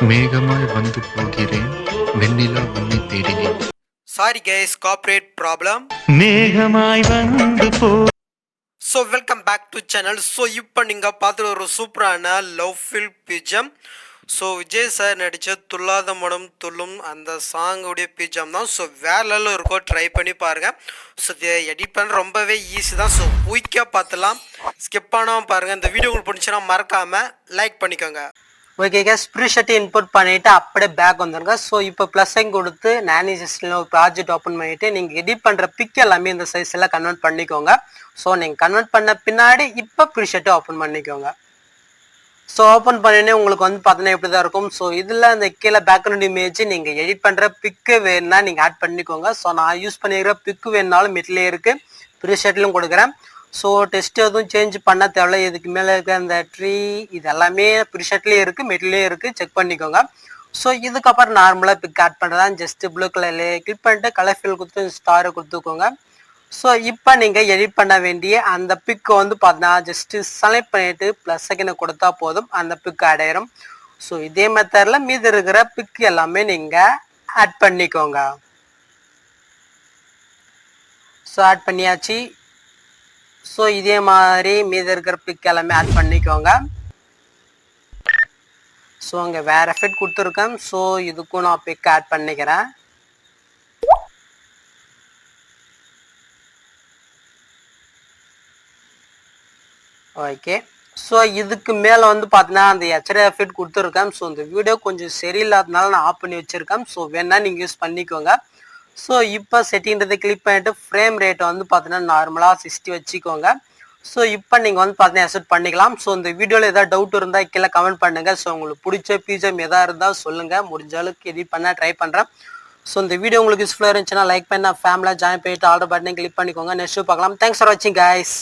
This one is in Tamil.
Megamai Vanthu Pogiren, Venila Unni Tedine. Sorry guys, corporate problem. Megamai Vanthu. So welcome back to channel. So இப்போ நீங்க பார்த்துட்டு ஒரு சூப்பரான love feel BGM. So Vijay sir நடித்த துல்லாத மனம் துள்ளும் அந்த சாங்குடைய பிஜம் தான். ஸோ வேற லெவலில் இருக்கோ, ட்ரை பண்ணி பாருங்கள். ஸோ இதை எடிட் பண்ண ரொம்பவே ஈஸி தான். ஸோ குயிக்காக பார்த்துலாம், ஸ்கிப் பண்ணாமல் பாருங்கள். இந்த வீடியோ உங்களுக்கு பிடிச்சுன்னா மறக்காமல் லைக் பண்ணிக்கோங்க. ஓகே கேஸ், ப்ரீஷர்ட் இன்புட் பண்ணிவிட்டு அப்படியே பேக் வந்துருங்க. ஸோ இப்போ ப்ளஸ்ஸையும் கொடுத்து நானி சிஸ்டமில் ஒரு ப்ராஜெக்ட் ஓப்பன் பண்ணிவிட்டு நீங்கள் எடிட் பண்ணுற பிக் எல்லாமே இந்த சைஸில் கன்வெர்ட் பண்ணிக்கோங்க. ஸோ நீங்கள் கன்வெர்ட் பண்ண பின்னாடி இப்போ ப்ரீஷர்ட்டை ஓப்பன் பண்ணிக்கோங்க. ஸோ ஓப்பன் பண்ணினே உங்களுக்கு வந்து பார்த்தீங்கன்னா எப்படி தான் இருக்கும். ஸோ இதில் அந்த கீழே பேக்ரவுண்ட் இமேஜ் நீங்கள் எடிட் பண்ணுற பிக்கு வேணுன்னா நீங்கள் ஆட் பண்ணிக்கோங்க. ஸோ நான் யூஸ் பண்ணிக்கிற பிக்கு வேணுனாலும் மிட்லேயே இருக்குது, ப்ரீஷர்ட்லையும் கொடுக்குறேன். ஸோ டெஸ்ட் எதுவும் சேஞ்ச் பண்ண தேவையில்ல. இதுக்கு மேலே இருக்க அந்த ட்ரீ இது எல்லாமே ப்ரீஷர்ட்லேயே இருக்குது, மிட்லேயே இருக்குது, செக் பண்ணிக்கோங்க. ஸோ இதுக்கப்புறம் நார்மலாக பிக் ஆட் பண்ணுறதான். ஜஸ்ட்டு ப்ளூ கலர்லேயே கிளிக் பண்ணிட்டு கலர் ஃபில் கொடுத்து ஸ்டாரை கொடுத்துக்கோங்க. ஸோ இப்போ நீங்கள் எடிட் பண்ண வேண்டிய அந்த பிக்கை வந்து பார்த்தீங்கன்னா ஜஸ்ட்டு செலக்ட் பண்ணிவிட்டு ப்ளஸ் செகண்டை கொடுத்தா போதும், அந்த பிக் ஆட் ஆயிரும். ஸோ இதே மெத்தடில் மீதி இருக்கிற பிக் எல்லாமே நீங்கள் ஆட் பண்ணிக்கோங்க. ஸோ ஆட் பண்ணியாச்சு. ஸோ இதே மாதிரி மீதி இருக்கிற பிக் எல்லாமே ஆட் பண்ணிக்கோங்க. ஸோ அங்கே வேறு எஃபெக்ட் கொடுத்துருக்கேன். ஸோ இதுக்கும் நான் பிக் ஆட் பண்ணிக்கிறேன். ஓகே, ஸோ இதுக்கு மேலே வந்து பார்த்தீங்கன்னா அந்த ஹெச்டி எஃபெக்ட் கொடுத்துருக்கேன். ஸோ இந்த வீடியோ கொஞ்சம் சரியில்லாதனால நான் ஆஃப் பண்ணி வச்சுருக்கேன். ஸோ வேணால் நீங்கள் யூஸ் பண்ணிக்கோங்க. ஸோ இப்போ செட்டிங்கிறதை கிளிக் பண்ணிவிட்டு ஃப்ரேம் ரேட்டை வந்து பார்த்தீங்கன்னா நார்மலாக 60 வச்சுக்கோங்க. ஸோ இப்போ நீங்கள் வந்து பார்த்தீங்கன்னா எக்ஸெப்ட் பண்ணிக்கலாம். ஸோ இந்த வீடியோவில் எதாவது டவுட் இருந்தால் கீழே கமெண்ட் பண்ணுங்கள். ஸோ உங்களுக்கு பிடிச்ச பிஜிஎம் எதாக இருந்தால் சொல்லுங்கள், முடிஞ்ச அளவுக்கு எடிட் பண்ண ட்ரை பண்ணுறேன். ஸோ இந்த வீடியோ உங்களுக்கு யூஸ்ஃபுல்லாக இருந்துச்சுன்னா லைக் பண்ணி ஃபேமிலியாக ஜாயின் பண்ணிவிட்டு ஆர்டர் பட்டனை கிளிக் பண்ணிக்கோங்க. நெக்ஸ்ட் பார்க்கலாம். தேங்க்ஸ் ஃபார் வாட்சிங் கைஸ்.